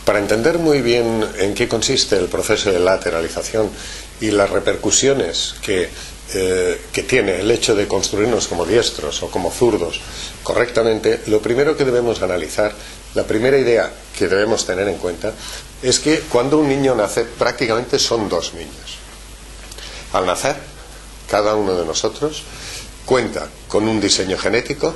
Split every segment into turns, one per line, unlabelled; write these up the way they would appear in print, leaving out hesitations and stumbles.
Para entender muy bien en qué consiste el proceso de lateralización y las repercusiones que tiene el hecho de construirnos como diestros o como zurdos correctamente, lo primero que debemos analizar, la primera idea que debemos tener en cuenta, es que cuando un niño nace prácticamente son dos niños. Al nacer, cada uno de nosotros cuenta con un diseño genético,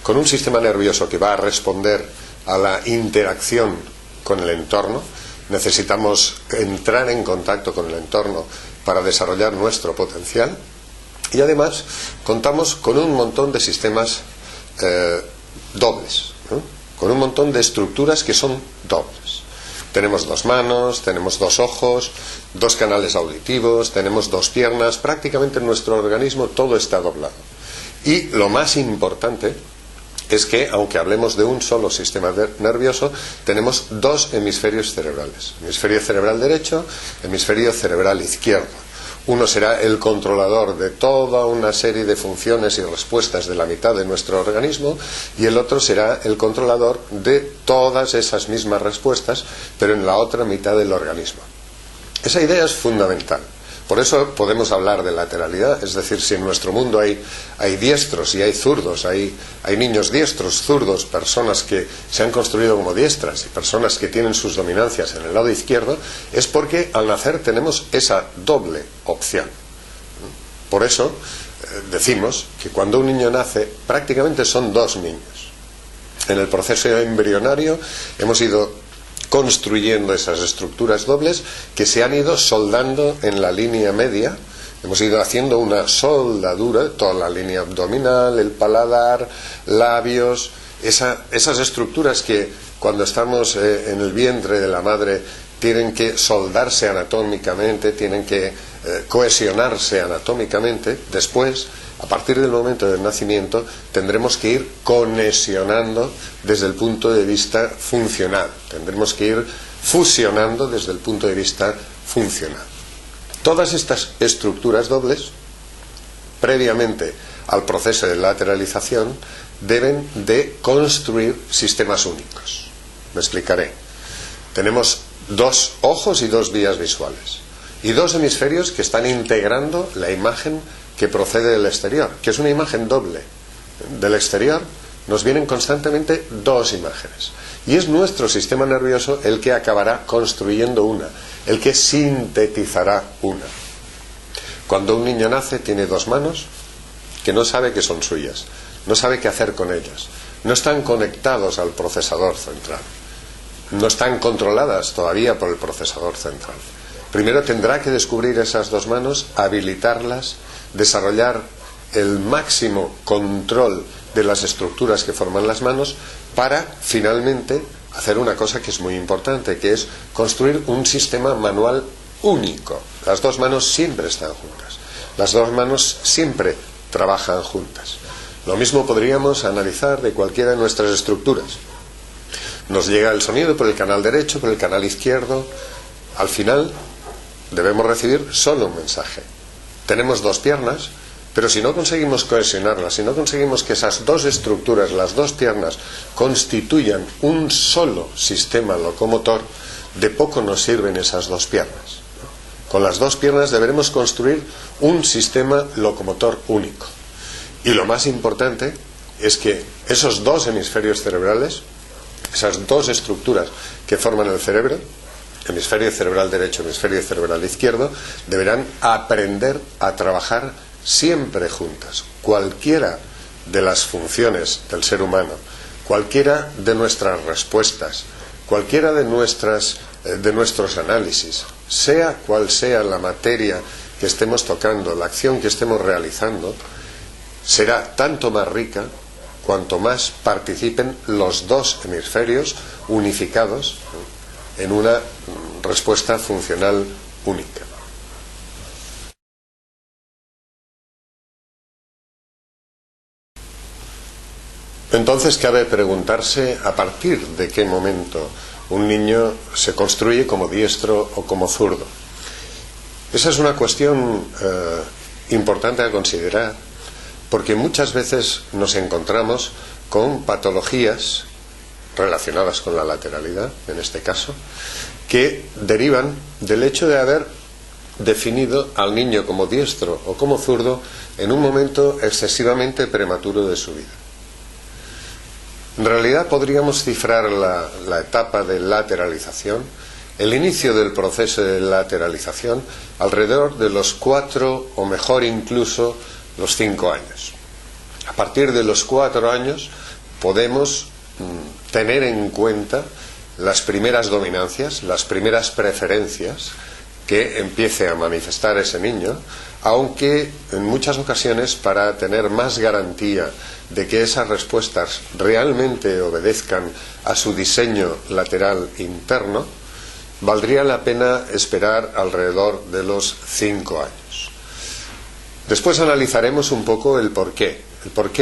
con un sistema nervioso que va a responder a la interacción con el entorno. Necesitamos entrar en contacto con el entorno para desarrollar nuestro potencial, y además contamos con un montón de sistemas dobles, ¿no? Con un montón de estructuras que son dobles. Tenemos dos manos, tenemos dos ojos, dos canales auditivos, tenemos dos piernas. Prácticamente en nuestro organismo todo está doblado. Y lo más importante es que, aunque hablemos de un solo sistema nervioso, tenemos dos hemisferios cerebrales: hemisferio cerebral derecho, hemisferio cerebral izquierdo. Uno será el controlador de toda una serie de funciones y respuestas de la mitad de nuestro organismo, y el otro será el controlador de todas esas mismas respuestas, pero en la otra mitad del organismo. Esa idea es fundamental. Por eso podemos hablar de lateralidad, es decir, si en nuestro mundo hay diestros y hay zurdos, hay niños diestros, zurdos, personas que se han construido como diestras y personas que tienen sus dominancias en el lado izquierdo, es porque al nacer tenemos esa doble opción. Por eso decimos que cuando un niño nace prácticamente son dos niños. En el proceso embrionario hemos ido construyendo esas estructuras dobles que se han ido soldando en la línea media. Hemos ido haciendo una soldadura, toda la línea abdominal, el paladar, labios, esas estructuras que cuando estamos en el vientre de la madre tienen que soldarse anatómicamente, tienen que cohesionarse anatómicamente. Después, a partir del momento del nacimiento, tendremos que ir conexionando desde el punto de vista funcional. Tendremos que ir fusionando desde el punto de vista funcional. Todas estas estructuras dobles, previamente al proceso de lateralización, deben de construir sistemas únicos. Me explicaré. Tenemos dos ojos y dos vías visuales, y dos hemisferios que están integrando la imagen que procede del exterior, que es una imagen doble. Del exterior nos vienen constantemente dos imágenes, y es nuestro sistema nervioso el que acabará construyendo una, el que sintetizará una. Cuando un niño nace tiene dos manos que no sabe que son suyas, no sabe qué hacer con ellas, no están conectados al procesador central, no están controladas todavía por el procesador central. Primero tendrá que descubrir esas dos manos, habilitarlas, desarrollar el máximo control de las estructuras que forman las manos, para finalmente hacer una cosa que es muy importante, que es construir un sistema manual único. Las dos manos siempre están juntas, las dos manos siempre trabajan juntas. Lo mismo podríamos analizar de cualquiera de nuestras estructuras. Nos llega el sonido por el canal derecho, por el canal izquierdo. Al final debemos recibir solo un mensaje. Tenemos dos piernas, pero si no conseguimos cohesionarlas, si no conseguimos que esas dos estructuras, las dos piernas, constituyan un solo sistema locomotor, de poco nos sirven esas dos piernas. Con las dos piernas deberemos construir un sistema locomotor único. Y lo más importante es que esos dos hemisferios cerebrales, esas dos estructuras que forman el cerebro, hemisferio cerebral derecho, hemisferio cerebral izquierdo, deberán aprender a trabajar siempre juntas. Cualquiera de las funciones del ser humano, cualquiera de nuestras respuestas, cualquiera de nuestros análisis, sea cual sea la materia que estemos tocando, la acción que estemos realizando, será tanto más rica cuanto más participen los dos hemisferios unificados en una respuesta funcional única. Entonces cabe preguntarse a partir de qué momento un niño se construye como diestro o como zurdo. Esa es una cuestión importante a considerar, porque muchas veces nos encontramos con patologías relacionadas con la lateralidad, en este caso, que derivan del hecho de haber definido al niño como diestro o como zurdo en un momento excesivamente prematuro de su vida. En realidad podríamos cifrar la etapa de lateralización, el inicio del proceso de lateralización, alrededor de los 4 o mejor incluso los 5 años. A partir de los 4 años podemos tener en cuenta las primeras dominancias, las primeras preferencias que empiece a manifestar ese niño, aunque en muchas ocasiones, para tener más garantía de que esas respuestas realmente obedezcan a su diseño lateral interno, valdría la pena esperar alrededor de los 5 años. Después analizaremos un poco el porqué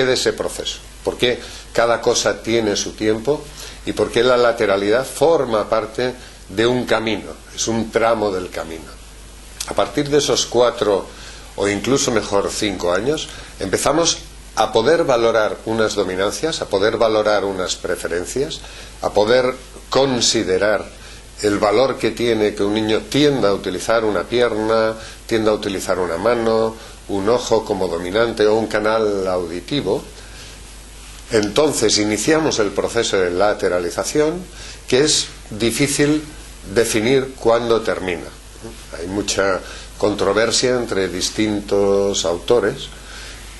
de ese proceso, por qué cada cosa tiene su tiempo y por qué la lateralidad forma parte de un camino, es un tramo del camino. A partir de esos 4 o incluso mejor 5 años, empezamos a poder valorar unas dominancias, a poder valorar unas preferencias, a poder considerar el valor que tiene que un niño tienda a utilizar una pierna, tienda a utilizar una mano, un ojo como dominante o un canal auditivo. Entonces iniciamos el proceso de lateralización, que es difícil definir cuándo termina. Hay mucha controversia entre distintos autores.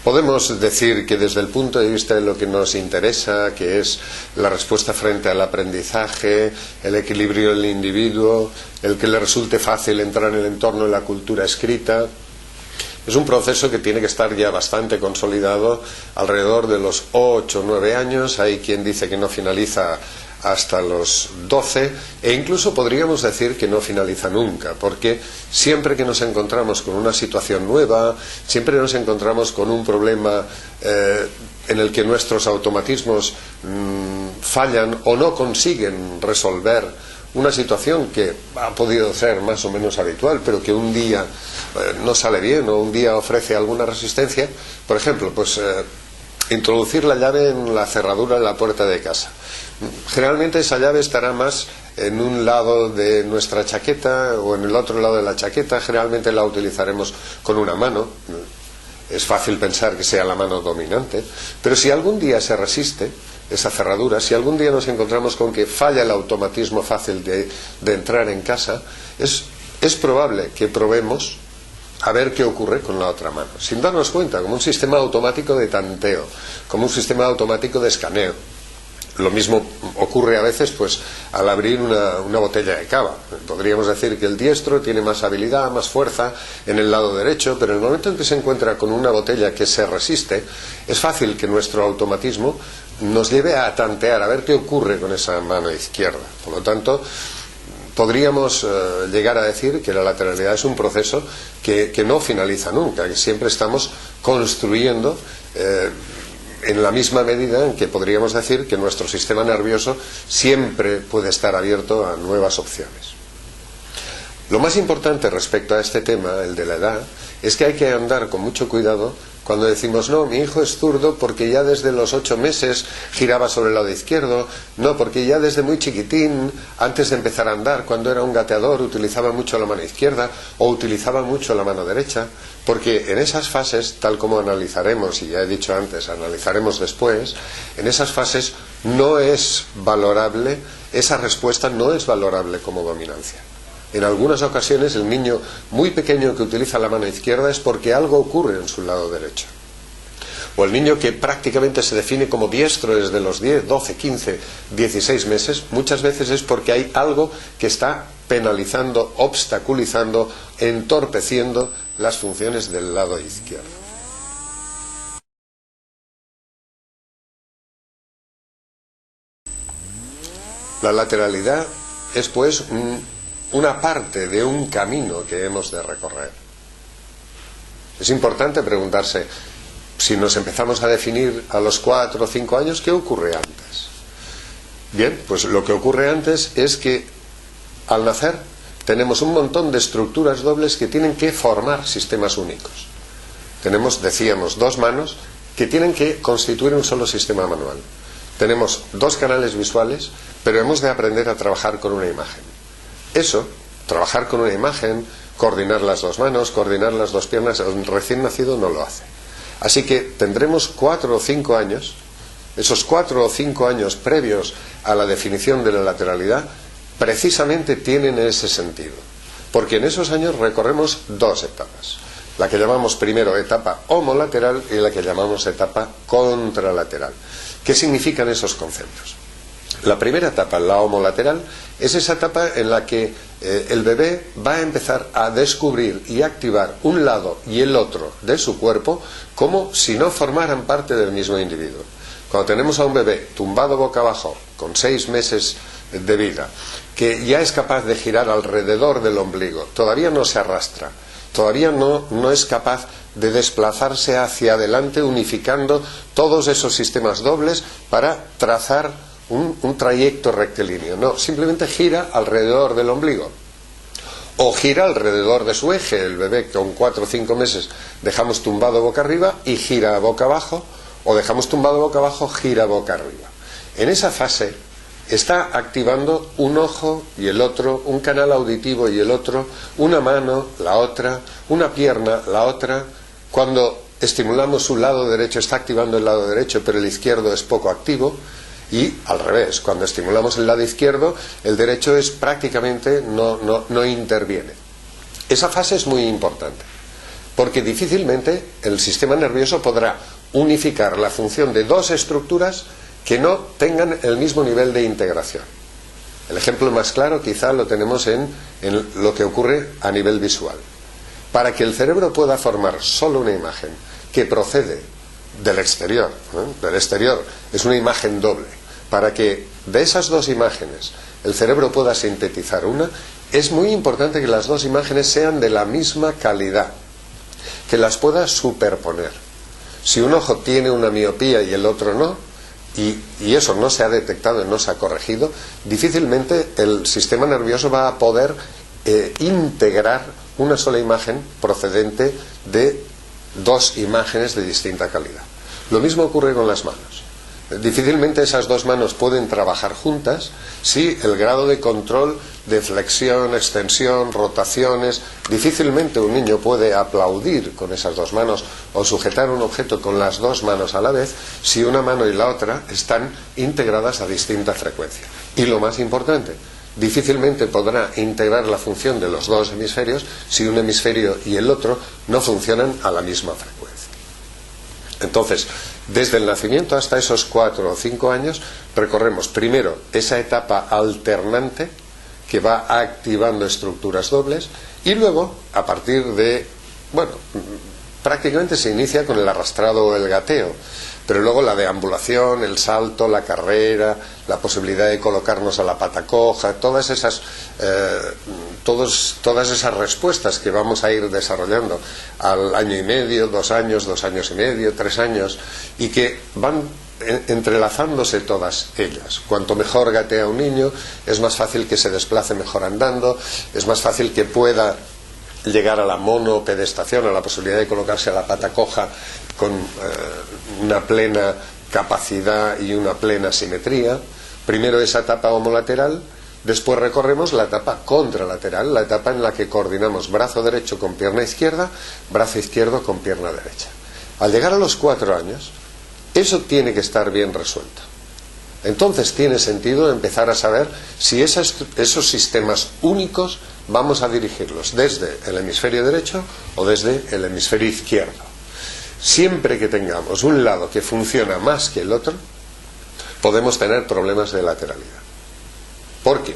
Podemos decir que desde el punto de vista de lo que nos interesa, que es la respuesta frente al aprendizaje, el equilibrio del individuo, el que le resulte fácil entrar en el entorno de la cultura escrita, es un proceso que tiene que estar ya bastante consolidado alrededor de los 8 o 9 años. Hay quien dice que no finaliza hasta los 12 e incluso podríamos decir que no finaliza nunca, porque siempre que nos encontramos con una situación nueva, siempre nos encontramos con un problema en el que nuestros automatismos fallan o no consiguen resolver una situación que ha podido ser más o menos habitual, pero que un día no sale bien o un día ofrece alguna resistencia. Por ejemplo, pues introducir la llave en la cerradura de la puerta de casa. Generalmente esa llave estará más en un lado de nuestra chaqueta o en el otro lado de la chaqueta. Generalmente la utilizaremos con una mano. Es fácil pensar que sea la mano dominante, pero si algún día se resiste esa cerradura, si algún día nos encontramos con que falla el automatismo fácil de entrar en casa, es probable que probemos a ver qué ocurre con la otra mano, sin darnos cuenta, como un sistema automático de tanteo, como un sistema automático de escaneo. Lo mismo ocurre a veces pues al abrir una botella de cava. Podríamos decir que el diestro tiene más habilidad, más fuerza en el lado derecho, pero en el momento en que se encuentra con una botella que se resiste, es fácil que nuestro automatismo nos lleve a tantear, a ver qué ocurre con esa mano izquierda. Por lo tanto, podríamos llegar a decir que la lateralidad es un proceso que no finaliza nunca, que siempre estamos construyendo en la misma medida en que podríamos decir que nuestro sistema nervioso siempre puede estar abierto a nuevas opciones. Lo más importante respecto a este tema, el de la edad, es que hay que andar con mucho cuidado cuando decimos, no, mi hijo es zurdo porque ya desde los 8 meses giraba sobre el lado izquierdo, no, porque ya desde muy chiquitín, antes de empezar a andar, cuando era un gateador, utilizaba mucho la mano izquierda o utilizaba mucho la mano derecha, porque en esas fases, tal como analizaremos, y ya he dicho antes, analizaremos después, en esas fases no es valorable, esa respuesta no es valorable como dominancia. En algunas ocasiones el niño muy pequeño que utiliza la mano izquierda es porque algo ocurre en su lado derecho. O el niño que prácticamente se define como diestro desde los 10, 12, 15, 16 meses, muchas veces es porque hay algo que está penalizando, obstaculizando, entorpeciendo las funciones del lado izquierdo. La lateralidad es pues una parte de un camino que hemos de recorrer. Es importante preguntarse, si nos empezamos a definir a los 4 o 5 años, ¿qué ocurre antes? Bien, pues lo que ocurre antes es que al nacer tenemos un montón de estructuras dobles que tienen que formar sistemas únicos. Tenemos, decíamos, 2 manos que tienen que constituir un solo sistema manual. tenemos dos canales visuales, pero hemos de aprender a trabajar con una imagen. Eso, trabajar con una imagen, coordinar las dos manos, coordinar las dos piernas, el recién nacido no lo hace. Así que tendremos 4 o 5 años, esos 4 o 5 años previos a la definición de la lateralidad, precisamente tienen ese sentido. Porque en esos años recorremos dos etapas. La que llamamos primero etapa homolateral y la que llamamos etapa contralateral. ¿Qué significan esos conceptos? La primera etapa, la homolateral, es esa etapa en la que el bebé va a empezar a descubrir y activar un lado y el otro de su cuerpo como si no formaran parte del mismo individuo. Cuando tenemos a un bebé tumbado boca abajo, con 6 meses de vida, que ya es capaz de girar alrededor del ombligo, todavía no se arrastra, todavía no es capaz de desplazarse hacia adelante unificando todos esos sistemas dobles para trazar un trayecto rectilíneo. No, simplemente gira alrededor del ombligo o gira alrededor de su eje. El bebé con 4 o 5 meses dejamos tumbado boca arriba y gira boca abajo, o dejamos tumbado boca abajo, gira boca arriba. En esa fase está activando un ojo y el otro, un canal auditivo y el otro, una mano, la otra, una pierna, la otra. Cuando estimulamos su lado derecho está activando el lado derecho, pero el izquierdo es poco activo. Y al revés, cuando estimulamos el lado izquierdo, el derecho es prácticamente no interviene. Esa fase es muy importante, porque difícilmente el sistema nervioso podrá unificar la función de dos estructuras que no tengan el mismo nivel de integración. El ejemplo más claro quizá lo tenemos en lo que ocurre a nivel visual. Para que el cerebro pueda formar solo una imagen que procede del exterior, es una imagen doble. Para que de esas dos imágenes el cerebro pueda sintetizar una, es muy importante que las dos imágenes sean de la misma calidad, que las pueda superponer. Si un ojo tiene una miopía y el otro no, y eso no se ha detectado y no se ha corregido, difícilmente el sistema nervioso va a poder integrar una sola imagen procedente de dos imágenes de distinta calidad. Lo mismo ocurre con las manos. Difícilmente esas dos manos pueden trabajar juntas si el grado de control de flexión, extensión, rotaciones, difícilmente un niño puede aplaudir con esas dos manos o sujetar un objeto con las dos manos a la vez si una mano y la otra están integradas a distinta frecuencia. Y lo más importante, difícilmente podrá integrar la función de los dos hemisferios si un hemisferio y el otro no funcionan a la misma frecuencia. Entonces, desde el nacimiento hasta esos 4 o 5 años recorremos primero esa etapa alternante que va activando estructuras dobles y luego, a partir de, prácticamente se inicia con el arrastrado o el gateo, pero luego la deambulación, el salto, la carrera, la posibilidad de colocarnos a la pata coja, todas esas respuestas que vamos a ir desarrollando al año y medio, 2 años, 2 años y medio, 3 años, y que van entrelazándose todas ellas. Cuanto mejor gatea un niño, es más fácil que se desplace mejor andando, es más fácil que pueda llegar a la monopedestación, a la posibilidad de colocarse a la pata coja con una plena capacidad y una plena simetría. Primero esa etapa homolateral, después recorremos la etapa contralateral, la etapa en la que coordinamos brazo derecho con pierna izquierda, brazo izquierdo con pierna derecha. Al llegar a los 4 años, eso tiene que estar bien resuelto. Entonces tiene sentido empezar a saber si esos sistemas únicos vamos a dirigirlos desde el hemisferio derecho o desde el hemisferio izquierdo. Siempre que tengamos un lado que funciona más que el otro, podemos tener problemas de lateralidad. Porque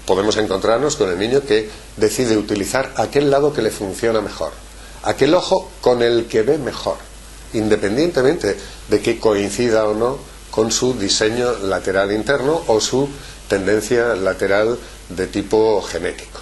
podemos encontrarnos con el niño que decide utilizar aquel lado que le funciona mejor, aquel ojo con el que ve mejor, independientemente de que coincida o no con su diseño lateral interno o su tendencia lateral de tipo genético.